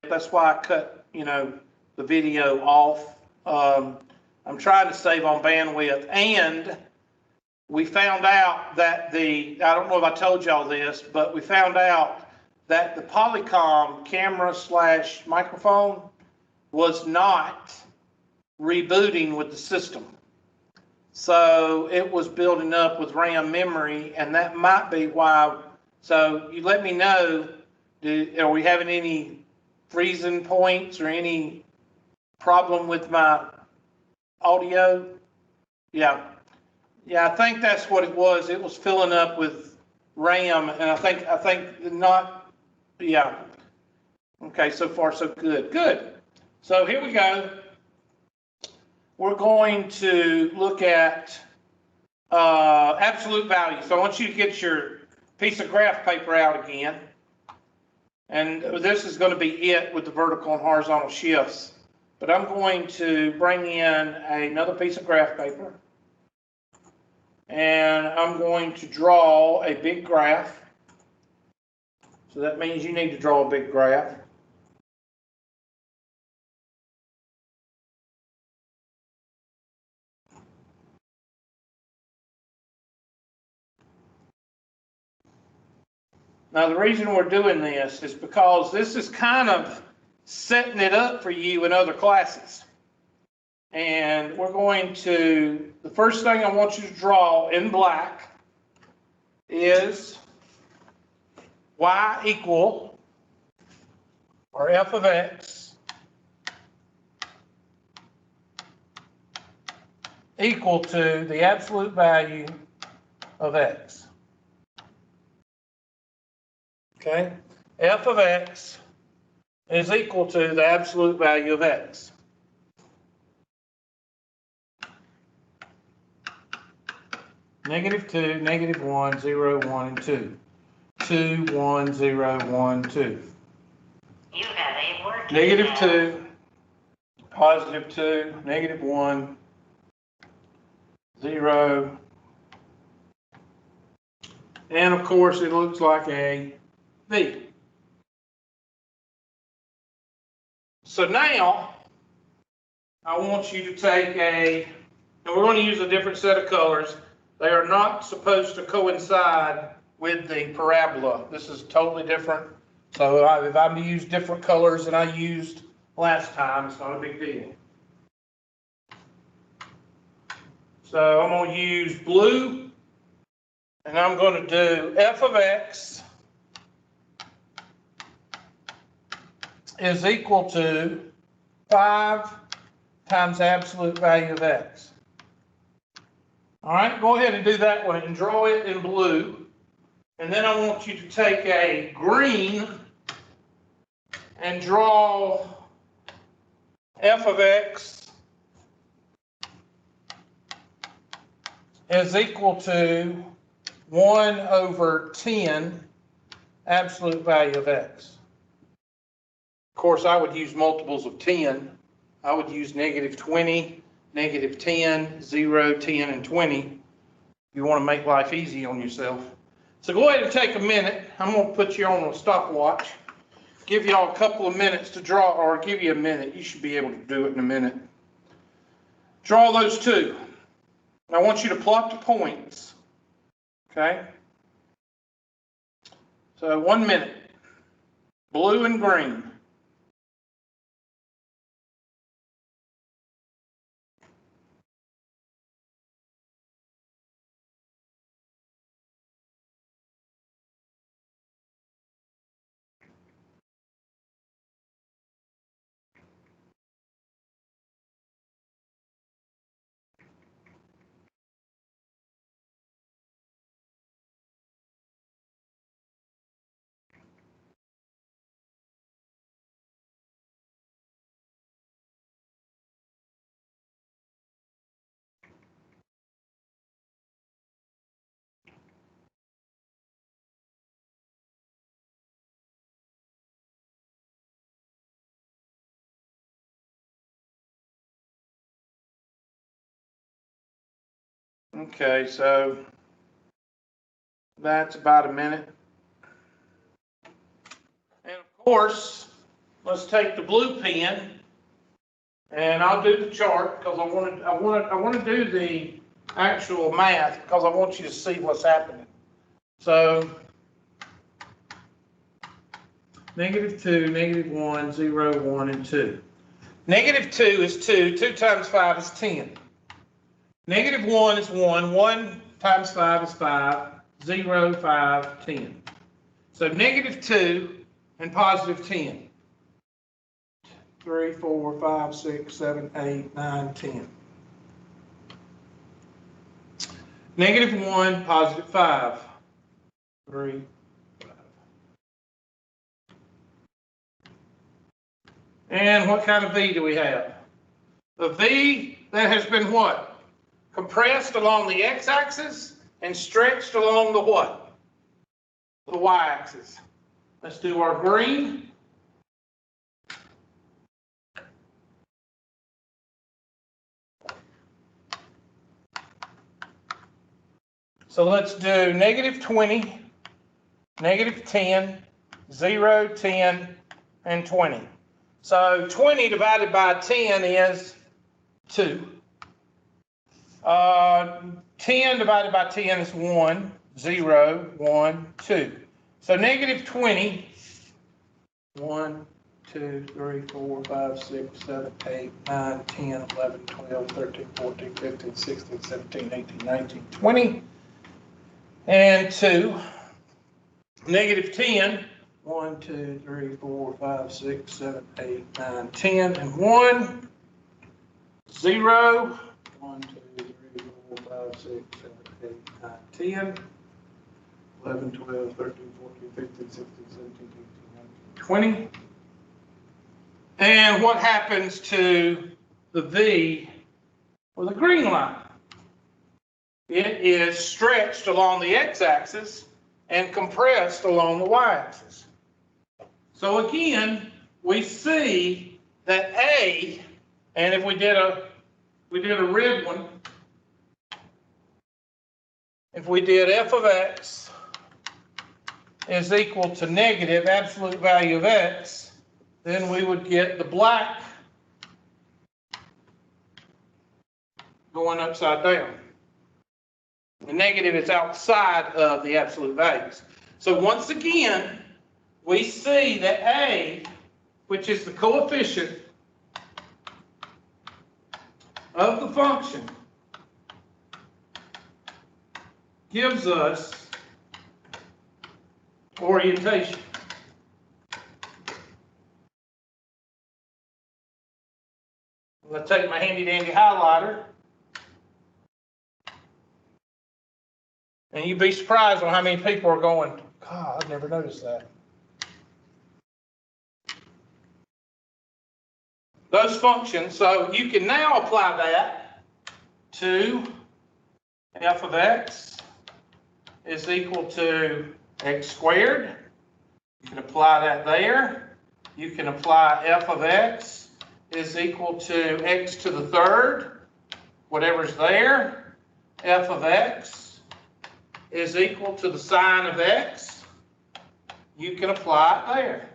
That's why I cut, the video off. I'm trying to save on bandwidth, and we found out that I don't know if I told y'all this, but we found out that the Polycom camera / microphone was not rebooting with the system. So it was building up with RAM memory, and that might be why. So you let me know, are we having any freezing points or any problem with my audio? Yeah, I think that's what it was. It was filling up with RAM, and I think not. Yeah. Okay, so far so good. Good. So here we go. We're going to look at absolute value. So I want you to get your piece of graph paper out again. And this is going to be it with the vertical and horizontal shifts. But I'm going to bring in another piece of graph paper. And I'm going to draw a big graph. So that means you need to draw a big graph. Now, the reason we're doing this is because this is kind of setting it up for you in other classes. And we're going to, the first thing I want you to draw in black is y equal, or f of x, equal to the absolute value of x. Okay, f of x is equal to the absolute value of x. -2, -1, 0, 1, and 2. 2, 1, 0, 1, 2. You have a working -2, +2, -1, 0. And of course, it looks like a V. So now, I want you to take and we're going to use a different set of colors. They are not supposed to coincide with the parabola. This is totally different. So if I use different colors than I used last time, it's not a big deal. So I'm going to use blue, and I'm going to do f of x is equal to 5 times absolute value of x. All right, go ahead and do that one and draw it in blue. And then I want you to take a green and draw f of x is equal to 1/10 absolute value of x. Of course, I would use multiples of 10. I would use -20, -10, 0, 10, and 20. You want to make life easy on yourself. So go ahead and take a minute. I'm going to put you on a stopwatch. Give y'all a couple of minutes to draw, or give you a minute. You should be able to do it in a minute. Draw those two. And I want you to plot the points. Okay? So 1 minute. Blue and green. Okay, so that's about a minute. And of course, let's take the blue pen, and I'll do the chart because I want to do the actual math because I want you to see what's happening. So -2, -1, 0, 1, and 2. -2 is 2. 2 times 5 is 10. -1 is 1. 1 times 5 is 5. 0, 5, 10. So -2 and +10. 3, 4, 5, 6, 7, 8, 9, 10. -1, +5. 3, 5. And what kind of V do we have? The V that has been what? Compressed along the x-axis and stretched along the what? The y-axis. Let's do our green. So let's do -20, -10, 0, 10, and 20. So 20 divided by 10 is 2. 10 divided by 10 is 1, 0, 1, 2. So -20, 1, 2, 3, 4, 5, 6, 7, 8, 9, 10, 11, 12, 13, 14, 15, 16, 17, 18, 19, 20, and 2. -10, 1, 2, 3, 4, 5, 6, 7, 8, 9, 10, and 1, 0, 1, 2, 3, 4, 5, 6, 7, 8, 9, 10, 11, 12, 13, 14, 15, 16, 17, 18, 19, 20. And what happens to the V or the green line? It is stretched along the x-axis and compressed along the y-axis. So again, we see that A, and if we did a red one, if we did f of x is equal to negative absolute value of x, then we would get the black going upside down. The negative is outside of the absolute values. So once again, we see that A, which is the coefficient of the function, gives us orientation. I'm going to take my handy dandy highlighter, and you'd be surprised on how many people are going, God, I've never noticed that. Those functions, so you can now apply that to f of x is equal to x squared. You can apply that there. You can apply f of x is equal to x to the third, whatever's there. F of x is equal to the sine of x. You can apply it there.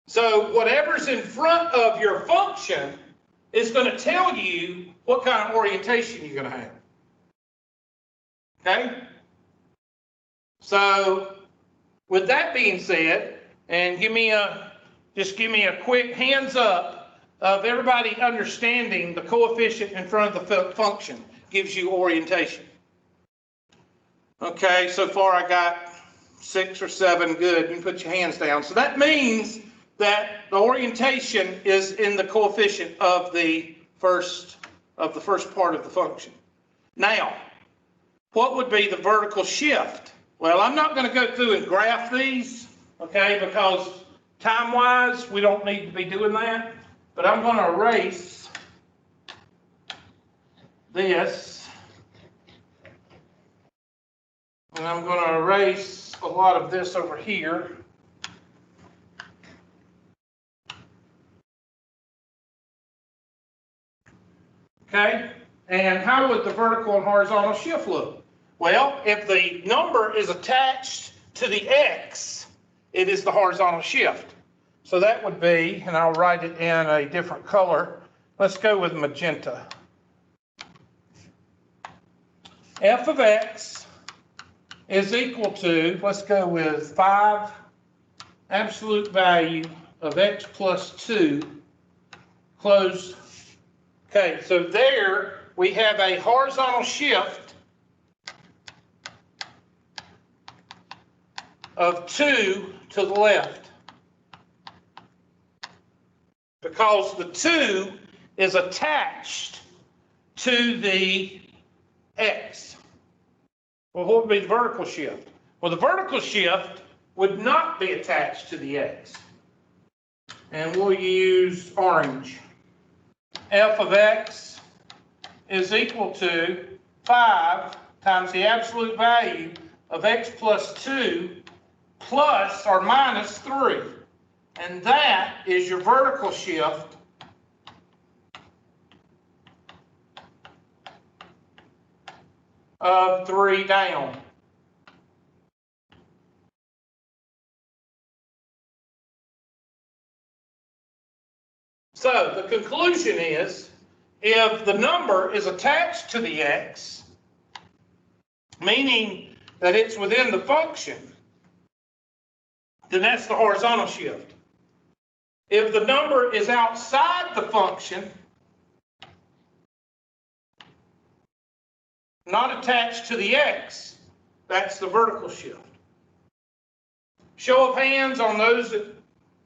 So whatever's in front of your function is going to tell you what kind of orientation you're going to have. Okay? So with that being said, and just give me a quick hands up of everybody understanding the coefficient in front of the function gives you orientation. Okay, so far I got 6 or 7. Good. You can put your hands down. So that means that the orientation is in the coefficient of the first part of the function. Now, what would be the vertical shift? Well, I'm not going to go through and graph these, okay, because time-wise, we don't need to be doing that. But I'm going to erase this, and I'm going to erase a lot of this over here. Okay, and how would the vertical and horizontal shift look? Well, if the number is attached to the x, it is the horizontal shift. So that would be, and I'll write it in a different color. Let's go with magenta. F of x is equal to, let's go with 5 absolute value of x plus 2 close. Okay, so there we have a horizontal shift of 2 to the left, because the 2 is attached to the x. Well, what would be the vertical shift? Well, the vertical shift would not be attached to the x. And we'll use orange. F of x is equal to 5 times the absolute value of x plus 2 plus or minus 3. And that is your vertical shift of 3 down. So the conclusion is, if the number is attached to the x, meaning that it's within the function, then that's the horizontal shift. If the number is outside the function, not attached to the x, that's the vertical shift. Show of hands on those that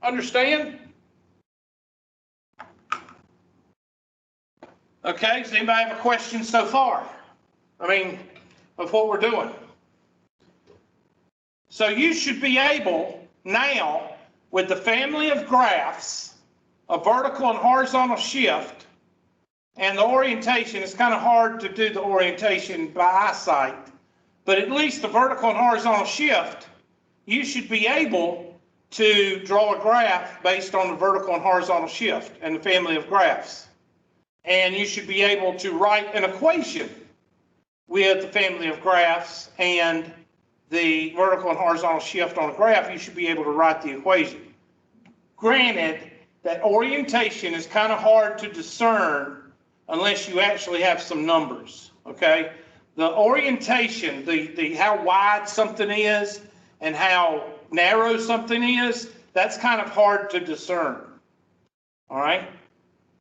understand. Okay, does anybody have a question so far? I mean, of what we're doing. So you should be able now, with the family of graphs, a vertical and horizontal shift, and the orientation, it's kind of hard to do the orientation by eyesight, but at least the vertical and horizontal shift, you should be able to draw a graph based on the vertical and horizontal shift and the family of graphs. And you should be able to write an equation with the family of graphs and the vertical and horizontal shift on a graph. You should be able to write the equation. Granted, that orientation is kind of hard to discern unless you actually have some numbers, okay? The orientation, the how wide something is and how narrow something is, that's kind of hard to discern, all right?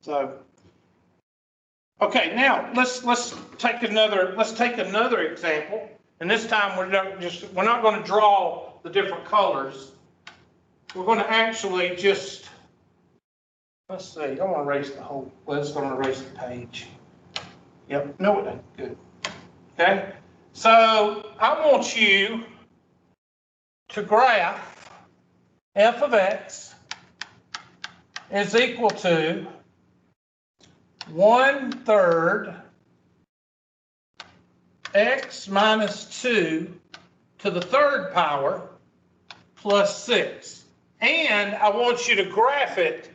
So, okay, now let's take another example, and this time we're not going to draw the different colors. We're going to actually just, let's see, I don't want to erase the whole, well, it's going to erase the page. Yep, no it ain't, good. Okay, so I want you to graph f of x is equal to 1/3 x minus 2 to the third power plus 6. And I want you to graph it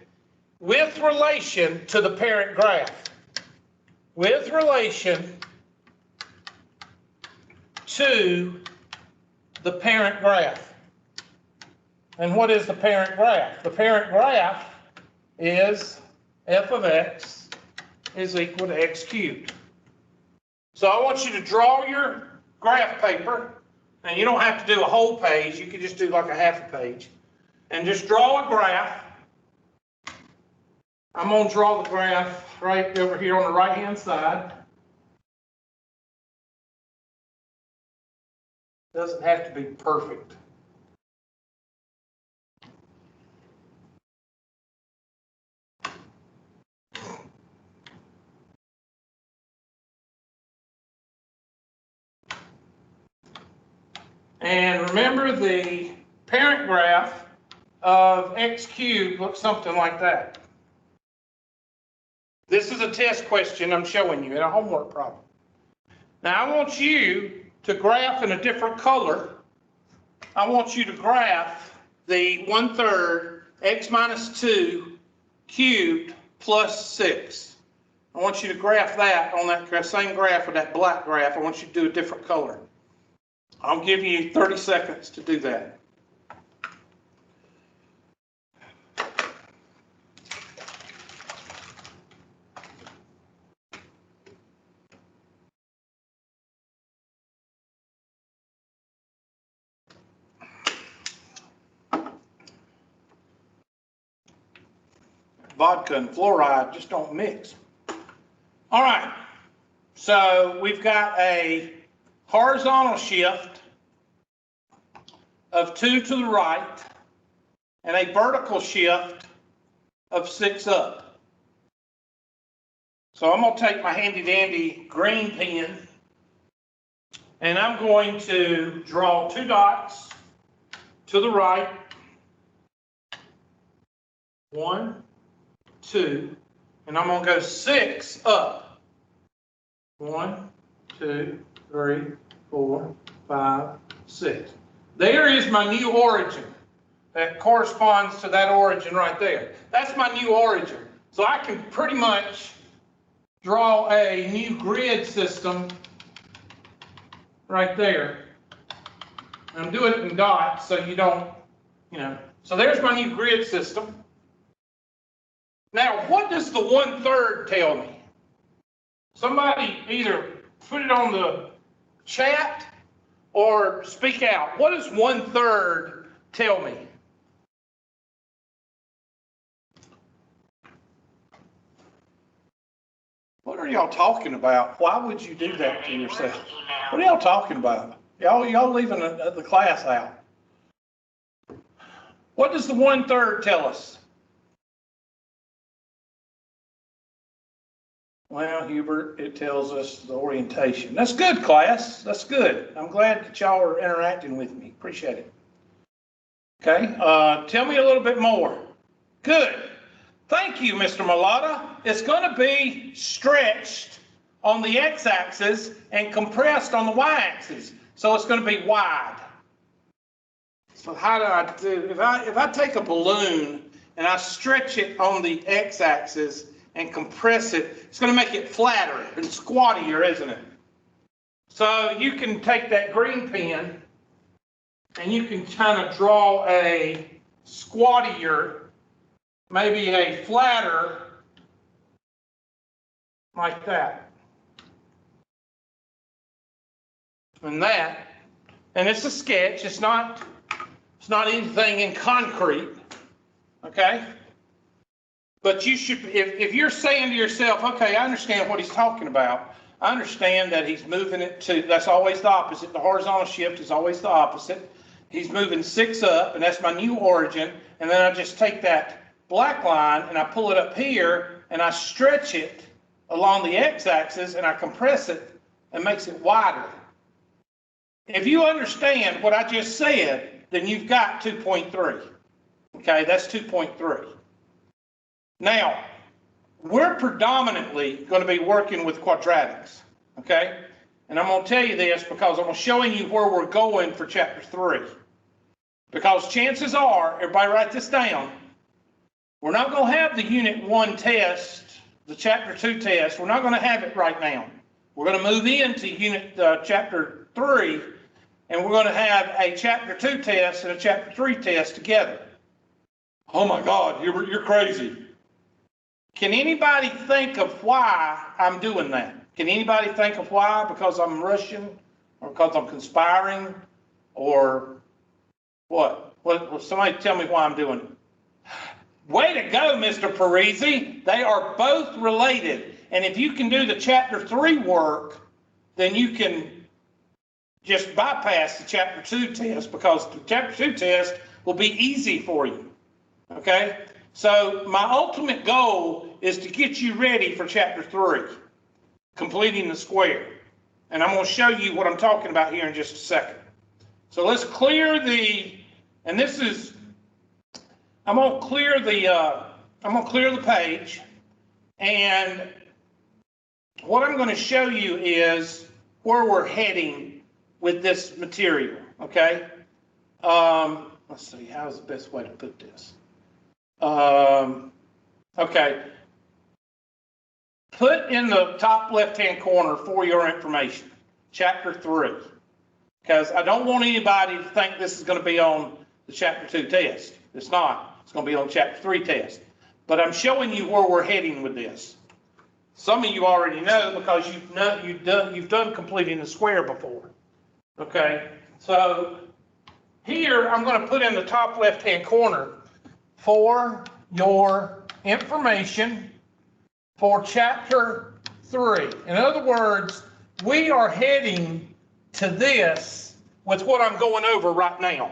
with relation to the parent graph. With relation to the parent graph. And what is the parent graph? The parent graph is f of x is equal to x cubed. So I want you to draw your graph paper, and you don't have to do a whole page, you can just do like a half a page, and just draw a graph. I'm going to draw the graph right over here on the right hand side. Doesn't have to be perfect. And remember, the parent graph of x cubed looks something like that. This is a test question I'm showing you in a homework problem. Now I want you to graph in a different color. I want you to graph the 1/3 x minus 2 cubed plus 6. I want you to graph that on that same graph with that black graph. I want you to do a different color. I'll give you 30 seconds to do that. vodka and fluoride just don't mix. All right, so we've got a horizontal shift of 2 to the right and a vertical shift of 6 up. So I'm going to take my handy dandy green pen and I'm going to draw 2 dots to the right. 1, 2, and I'm going to go 6 up. 1, 2, 3, 4, 5, 6. There is my new origin. That corresponds to that origin right there. That's my new origin. So I can pretty much draw a new grid system right there. I'm doing it in dots so you don't, So there's my new grid system. Now, what does the 1/3 tell me? Somebody either put it on the chat or speak out. What does 1/3 tell me? What are y'all talking about? Why would you do that to yourself? What are y'all talking about? Y'all leaving the class out. What does the 1/3 tell us? Well, Hubert, it tells us the orientation. That's good, class. That's good. I'm glad that y'all are interacting with me. Appreciate it. Okay, tell me a little bit more. Good. Thank you, Mr. Mulata. It's going to be stretched on the x-axis and compressed on the y-axis. So it's going to be wide. So how do I do? If I take a balloon and I stretch it on the x-axis and compress it, it's going to make it flatter and squattier, isn't it? So you can take that green pen and you can kind of draw a squattier, maybe a flatter, like that. And that, and it's a sketch, it's not anything in concrete, okay? But you should, if you're saying to yourself, okay, I understand what he's talking about. I understand that he's moving it to, that's always the opposite. The horizontal shift is always the opposite. He's moving 6 up, and that's my new origin. And then I just take that black line and I pull it up here and I stretch it along the x-axis and I compress it and makes it wider. If you understand what I just said, then you've got 2.3. Okay, that's 2.3. Now, we're predominantly going to be working with quadratics, okay? And I'm going to tell you this because I'm showing you where we're going for chapter 3. Because chances are, everybody write this down, we're not going to have the unit 1 test, the chapter 2 test, we're not going to have it right now. We're going to move into chapter 3, and we're going to have a chapter 2 test and a chapter 3 test together. Oh my God, you're crazy. Can anybody think of why I'm doing that? Can anybody think of why? Because I'm Russian, or because I'm conspiring, or what? Somebody tell me why I'm doing it. Way to go, Mr. Parisi. They are both related. And if you can do the chapter 3 work, then you can just bypass the chapter 2 test, because the chapter 2 test will be easy for you. Okay? So my ultimate goal is to get you ready for chapter 3, completing the square. And I'm going to show you what I'm talking about here in just a second. So let's clear the, and this is, I'm going to clear the page, and what I'm going to show you is where we're heading with this material, okay? Let's see, how's the best way to put this? Okay. Put in the top left-hand corner for your information, chapter 3, because I don't want anybody to think this is going to be on the chapter 2 test. It's not. It's going to be on chapter 3 test. But I'm showing you where we're heading with this. Some of you already know because you've done completing the square before. Okay. So here I'm going to put in the top left-hand corner for your information for chapter 3. In other words, we are heading to this with what I'm going over right now.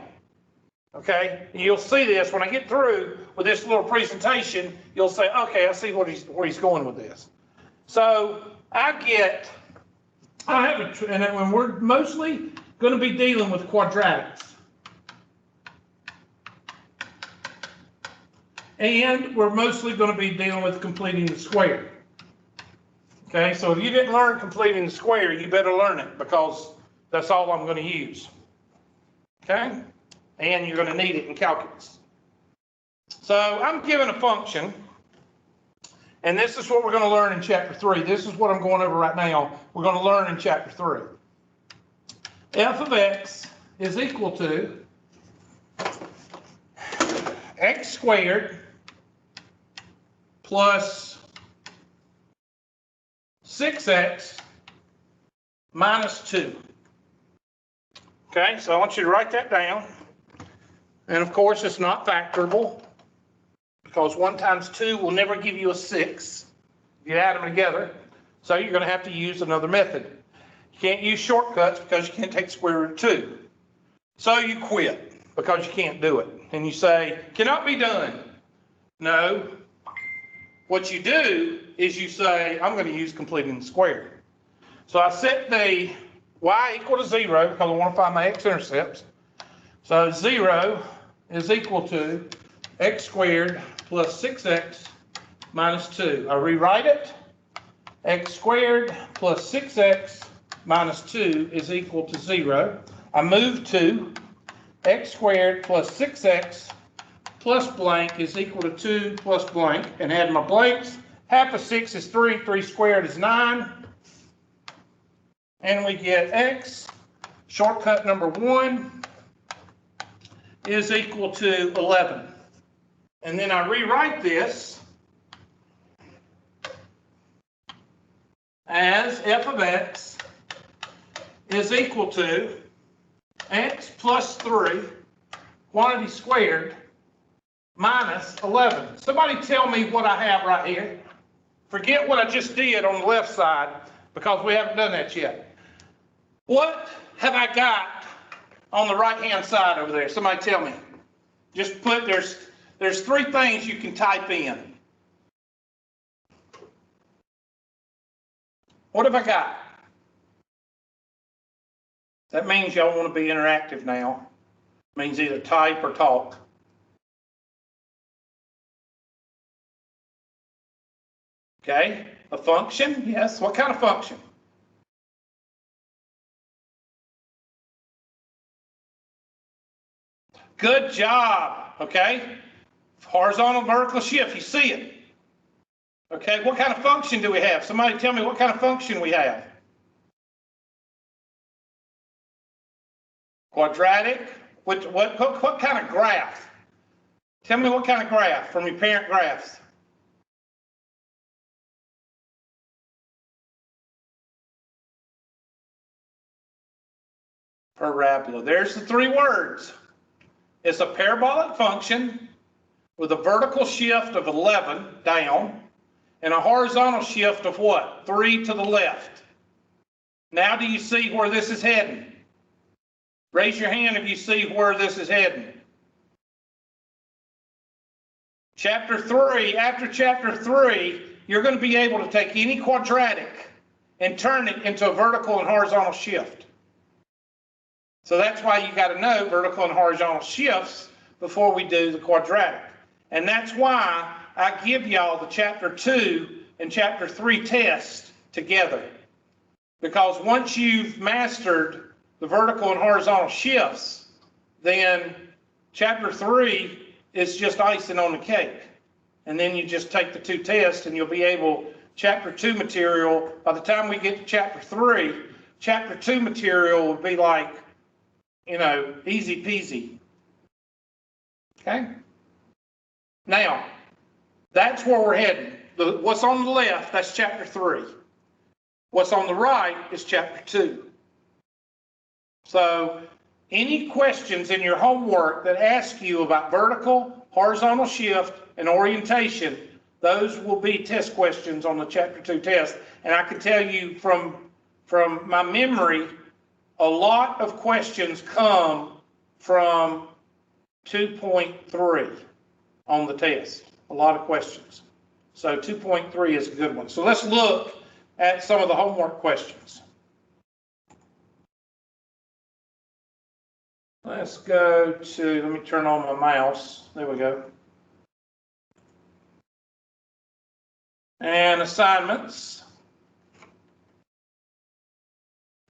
Okay, you'll see this when I get through with this little presentation. You'll say, okay, I see where he's going with this. So and when we're mostly going to be dealing with quadratics, and we're mostly going to be dealing with completing the square. Okay, so if you didn't learn completing the square, you better learn it, because that's all I'm going to use. Okay. And you're going to need it in calculus. So I'm given a function, and this is what we're going to learn in chapter 3. This is what I'm going over right now. We're going to learn in chapter 3. F of x is equal to x squared plus 6x minus 2. Okay, so I want you to write that down. And of course, it's not factorable, because 1 times 2 will never give you a 6 if you add them together. So you're going to have to use another method. You can't use shortcuts because you can't take the square root of 2. So you quit because you can't do it. And you say, cannot be done. No. What you do is you say, I'm going to use completing the square. So I set the y equal to 0 because I want to find my x-intercepts. So 0 is equal to x squared plus 6x minus 2. I rewrite it. X squared plus 6x minus 2 is equal to 0. I move to x squared plus 6x plus blank is equal to 2 plus blank, and add my blanks. Half of 6 is 3. 3 squared is 9. And we get x, shortcut number 1, is equal to 11. And then I rewrite this as f of x is equal to x plus 3 quantity squared minus 11. Somebody tell me what I have right here. Forget what I just did on the left side, because we haven't done that yet. What have I got on the right-hand side over there? Somebody tell me. Just put, there's 3 things you can type in. What have I got? That means y'all want to be interactive now. It means either type or talk. Okay, a function, yes. What kind of function? Good job, okay? Horizontal, vertical shift, you see it. Okay, what kind of function do we have? Somebody tell me what kind of function we have. Quadratic, what kind of graph? Tell me what kind of graph from your parent graphs. Parabola, there's the 3 words. It's a parabolic function with a vertical shift of 11 down and a horizontal shift of what? 3 to the left. Now do you see where this is heading? Raise your hand if you see where this is heading. Chapter 3, after chapter 3, you're going to be able to take any quadratic and turn it into a vertical and horizontal shift. So that's why you got to know vertical and horizontal shifts before we do the quadratic. And that's why I give y'all the chapter 2 and chapter 3 tests together. Because once you've mastered the vertical and horizontal shifts, then chapter 3 is just icing on the cake. And then you just take the 2 tests and you'll be able, chapter 2 material, by the time we get to chapter 3, chapter 2 material will be like, you know, easy peasy. Okay? Now, that's where we're heading. What's on the left, that's chapter 3. What's on the right is chapter 2. So, any questions in your homework that ask you about vertical, horizontal shift, and orientation, Those will be test questions on the Chapter 2 test. And I can tell you from my memory, a lot of questions come from 2.3 on the test. A lot of questions. So 2.3 is a good one. So let's look at some of the homework questions. Let's go to, let me turn on my mouse. There we go. And assignments.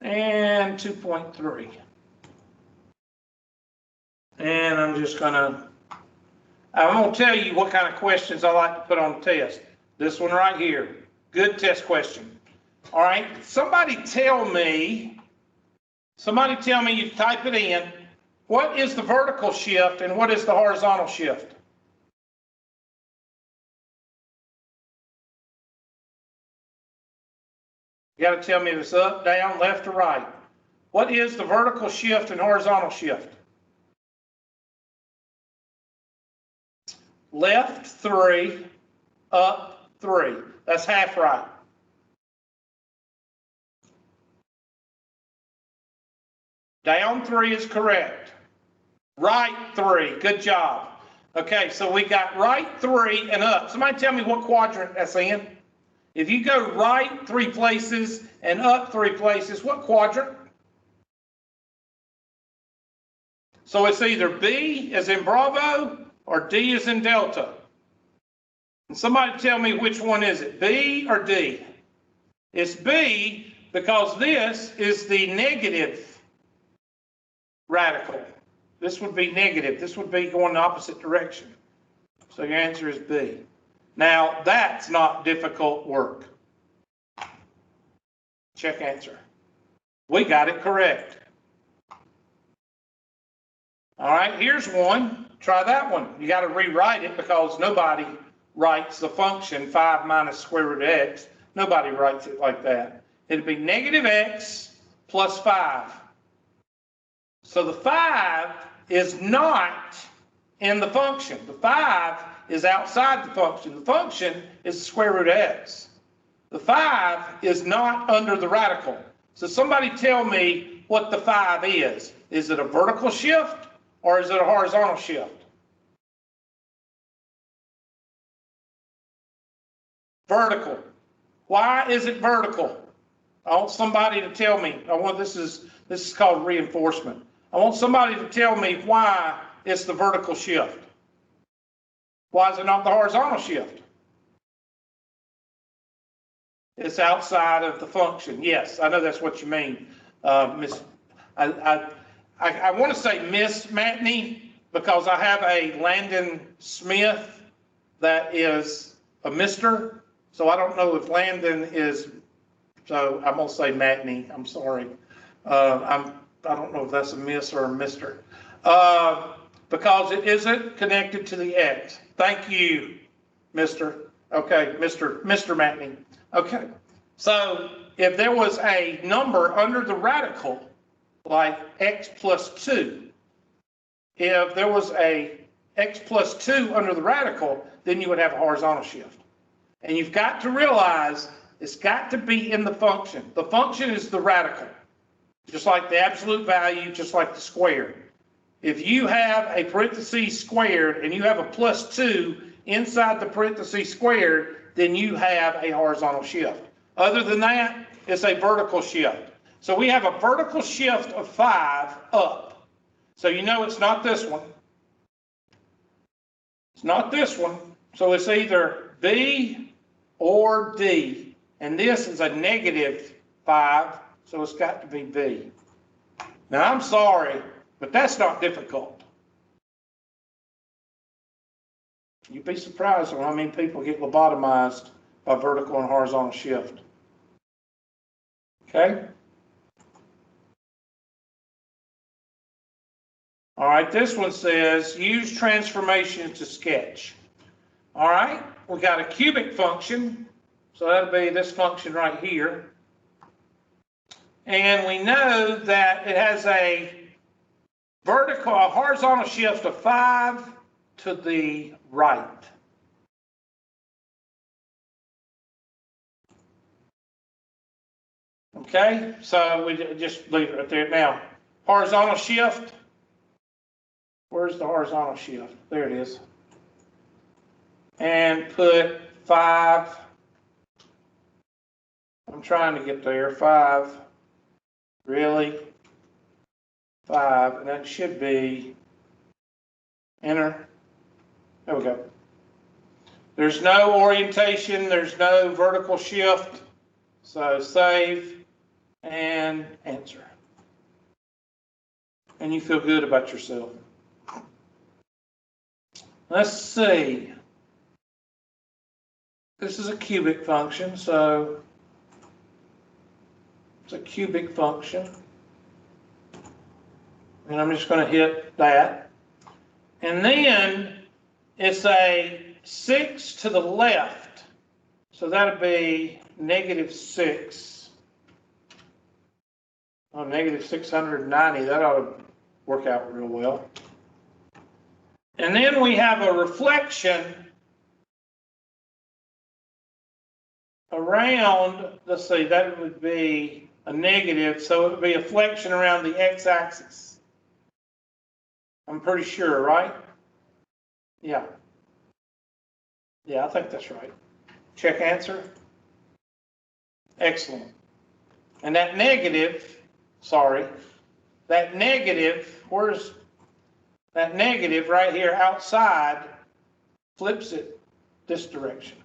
And 2.3. And I'm going to tell you what kind of questions I like to put on the test. This one right here. Good test question. All right. Somebody tell me, you type it in, what is the vertical shift and what is the horizontal shift? You got to tell me if it's up, down, left, or right. What is the vertical shift and horizontal shift? Left 3, up 3. That's half right. Down 3 is correct. Right 3, good job. Okay, so we got right 3 and up. Somebody tell me what quadrant that's in. If you go right 3 places and up 3 places, what quadrant? So it's either B as in Bravo or D as in Delta. And somebody tell me which one is it, B or D? It's B because this is the negative radical. This would be negative. This would be going the opposite direction. So your answer is B. Now, that's not difficult work. Check answer. We got it correct. All right, here's one. Try that one. You got to rewrite it because nobody writes the function 5 minus square root of x. Nobody writes it like that. It'd be negative x plus 5. So the 5 is not in the function. The 5 is outside the function. The function is the square root of x. The 5 is not under the radical. So somebody tell me what the 5 is. Is it a vertical shift or is it a horizontal shift? Vertical. Why is it vertical? I want somebody to tell me. This is called reinforcement. I want somebody to tell me why it's the vertical shift. Why is it not the horizontal shift? It's outside of the function. Yes, I know that's what you mean, Miss. I want to say Miss Matney because I have a Landon Smith that is a Mr. So I don't know if Landon is. So I'm gonna say Matney. I'm sorry. I don't know if that's a Miss or a Mr. Because it isn't connected to the X. Thank you, Mr. Okay, Mr. Matney. Okay, so if there was a number under the radical, like x plus 2, if there was a x plus 2 under the radical, then you would have a horizontal shift. And you've got to realize it's got to be in the function. The function is the radical, just like the absolute value, just like the square. If you have a parentheses squared and you have a plus 2 inside the parentheses squared, then you have a horizontal shift. Other than that, it's a vertical shift. So we have a vertical shift of 5 up. So you know it's not this one. It's not this one. So it's either B or D. And this is a negative 5, so it's got to be B. Now I'm sorry, but that's not difficult. You'd be surprised on how many people get lobotomized by vertical and horizontal shift. Okay? All right, this one says, use transformations to sketch. All right, we got a cubic function, so that'll be this function right here. And we know that it has a horizontal shift of 5 to the right. Okay, so we just leave it right there. Now, horizontal shift. Where's the horizontal shift? There it is. And put 5. I'm trying to get there. 5. Really? 5. And that should be enter. There we go. There's no orientation. There's no vertical shift. So save and answer. And you feel good about yourself. Let's see. This is a cubic function, so it's a cubic function. And I'm just going to hit that. And then it's a 6 to the left. So that'll be -6. Oh, -690. That ought to work out real well. And then we have a reflection around, let's see, that would be a negative, so it would be a flexion around the x-axis. I'm pretty sure, right? Yeah. Yeah, I think that's right. Check answer. Excellent. And that negative, where's that negative right here outside, flips it this direction.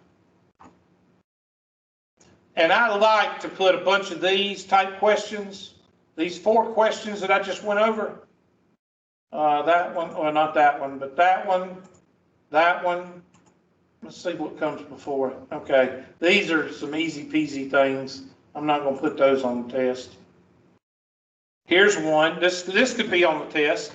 And I like to put a bunch of these type questions, these 4 questions that I just went over. That one, or not that one, but that one, that one. Let's see what comes before it. Okay, these are some easy peasy things. I'm not going to put those on the test. Here's one. This could be on the test.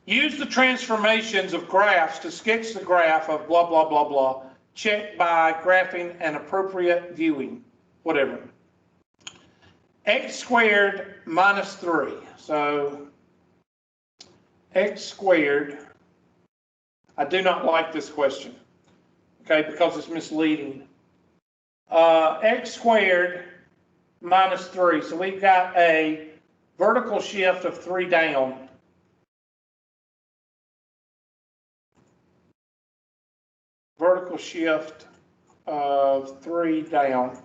Use the transformations of graphs to sketch the graph of blah, blah, blah, blah. Check by graphing an appropriate viewing, whatever. X squared minus 3. So x squared, I do not like this question, okay, because it's misleading. X squared minus 3. So we've got a vertical shift of 3 down. Vertical shift of 3 down.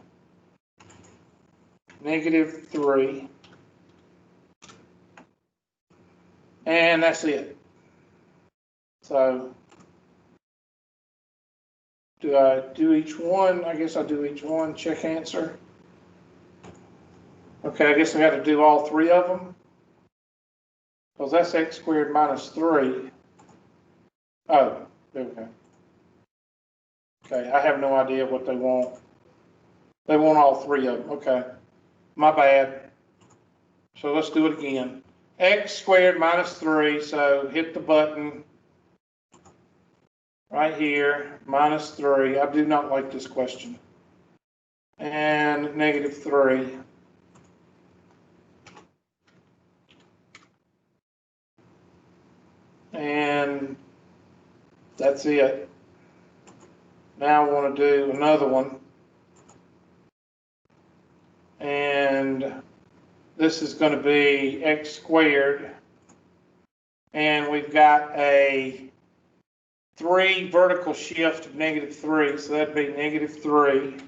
-3. And that's it. So do I do each one? I guess I'll do each one. Check answer. Okay, I guess we got to do all 3 of them. Because that's x squared minus 3. Oh, there we go. Okay, I have no idea what they want. They want all 3 of them. Okay, my bad. So let's do it again. X squared minus 3, so hit the button right here, minus 3. I do not like this question. And -3. And that's it. Now I want to do another one. And this is going to be x squared. And we've got a 3 vertical shift of -3. So that'd be -3.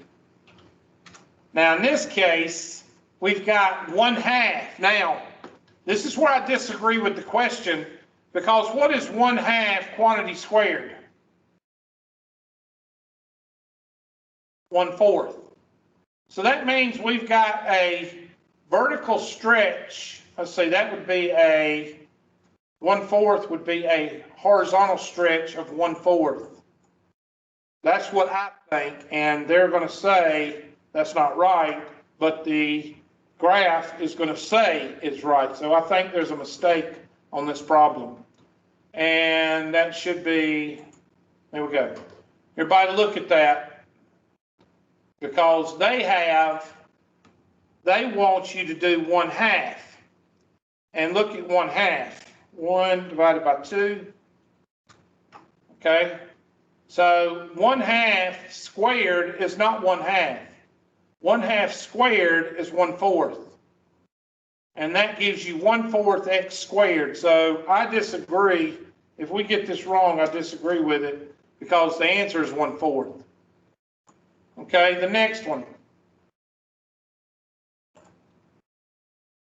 Now in this case, we've got 1/2. Now, this is where I disagree with the question, because what is 1/2 quantity squared? 1/4. So that means we've got a vertical stretch. Let's see, that would be a 1/4 would be a horizontal stretch of 1/4. That's what I think, and they're going to say that's not right, but the graph is going to say it's right. So I think there's a mistake on this problem. And that should be, there we go. Everybody look at that. Because they want you to do 1/2. And look at 1/2. 1 divided by 2. Okay. So 1/2 squared is not 1/2. 1/2 squared is 1/4. And that gives you 1/4 x squared. So I disagree. If we get this wrong, I disagree with it because the answer is 1/4. Okay, the next one.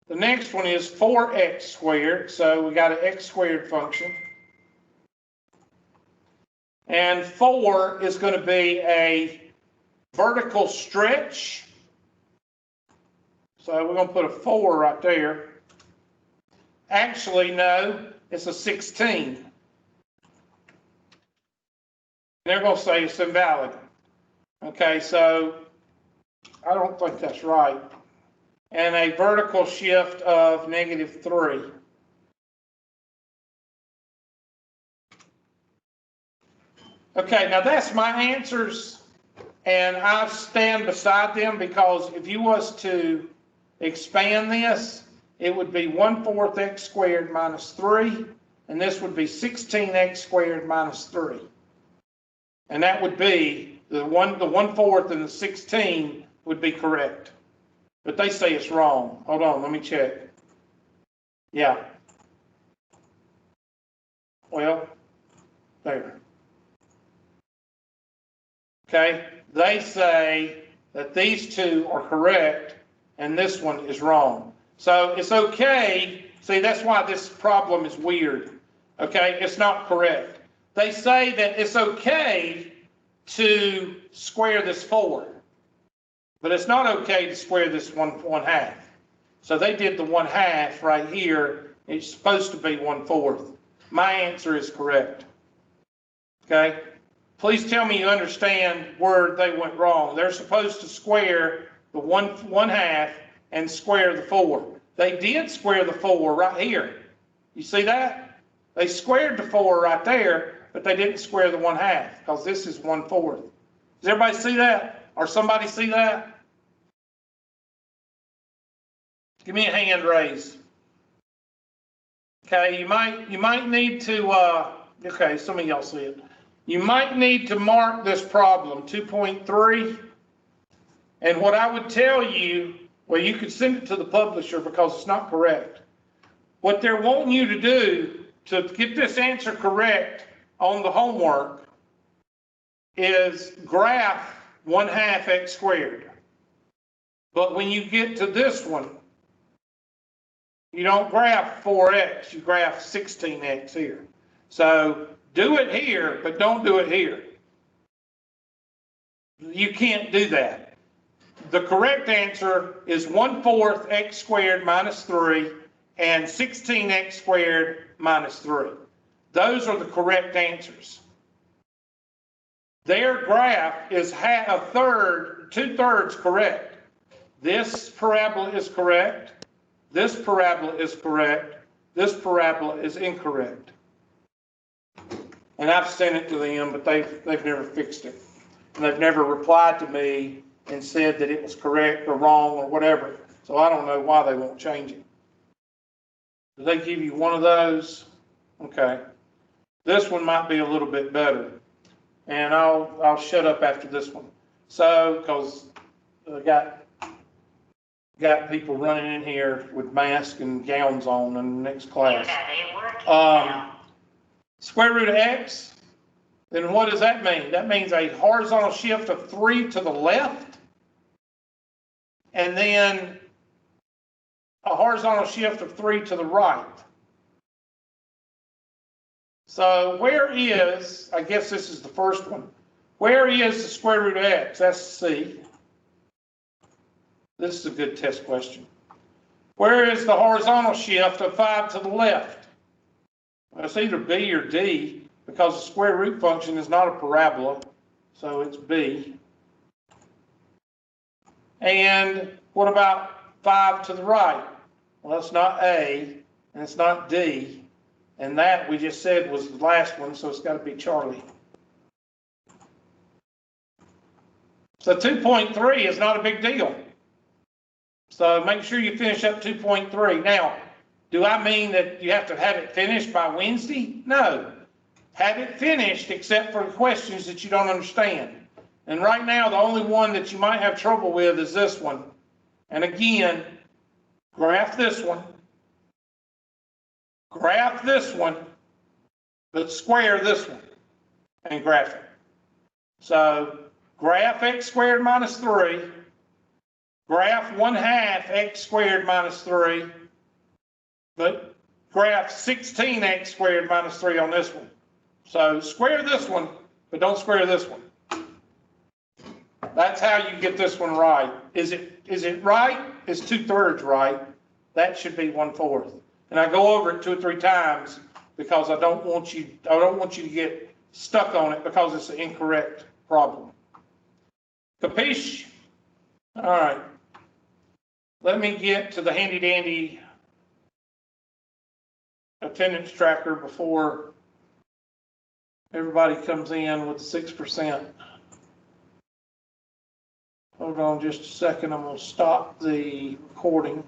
The next one is 4x squared. So we got an x squared function. And 4 is going to be a vertical stretch. So we're going to put a 4 right there. Actually, no, it's a 16. They're going to say it's invalid. Okay, so I don't think that's right. And a vertical shift of -3. Okay, now that's my answers, and I stand beside them because if you was to expand this, it would be 1/4 x squared minus 3, and this would be 16x squared minus 3. And that would be, the 1/4 and the 16 would be correct. But they say it's wrong. Hold on, let me check. Yeah. Well, there. Okay, they say that these two are correct and this one is wrong. So it's okay. See, that's why this problem is weird. Okay, it's not correct. They say that it's okay to square this 4, but it's not okay to square this 1/2. So they did the 1/2 right here. It's supposed to be 1/4. My answer is correct. Okay. Please tell me you understand where they went wrong. They're supposed to square the 1/2 and square the 4. They did square the 4 right here. You see that? They squared the 4 right there, but they didn't square the 1/2 because this is 1/4. Does everybody see that? Or somebody see that? Give me a hand raise. Okay, you might need to, okay, some of y'all see it. You might need to mark this problem, 2.3. And what I would tell you, well, you could send it to the publisher because it's not correct. What they're wanting you to do to get this answer correct on the homework is graph 1/2 x squared. But when you get to this one, you don't graph 4x, you graph 16x here. So do it here, but don't do it here. You can't do that. The correct answer is 1/4 x squared minus 3 and 16x squared minus 3. Those are the correct answers. Their graph is 2/3 correct. This parabola is correct. This parabola is correct. This parabola is incorrect. And I've sent it to them, but they've never fixed it. And they've never replied to me and said that it was correct or wrong or whatever. So I don't know why they won't change it. Do they give you one of those? Okay. This one might be a little bit better. And I'll shut up after this one. So, because I got people running in here with masks and gowns on in the next class. Square root of x, then what does that mean? That means a horizontal shift of 3 to the left, and then a horizontal shift of 3 to the right. So where is, I guess this is the first one, where is the square root of x? That's C. This is a good test question. Where is the horizontal shift of 5 to the left? Well, it's either B or D because the square root function is not a parabola, so it's B. And what about 5 to the right? Well, it's not A, and it's not D, and that we just said was the last one, so it's got to be Charlie. So 2.3 is not a big deal. So make sure you finish up 2.3. Now, do I mean that you have to have it finished by Wednesday? No. Have it finished except for the questions that you don't understand. And right now, the only one that you might have trouble with is this one. And again, graph this one, but square this one and graph it. So graph x squared minus 3, graph 1/2 x squared minus 3, but graph 16x squared minus 3 on this one. So square this one, but don't square this one. That's how you get this one right. Is it right? It's 2/3 right. That should be 1/4. And I go over it 2 or 3 times because I don't want you to get stuck on it because it's an incorrect problem. Capiche? All right. Let me get to the handy dandy attendance tracker before everybody comes in with 6%. Hold on just a second. I'm going to stop the recording.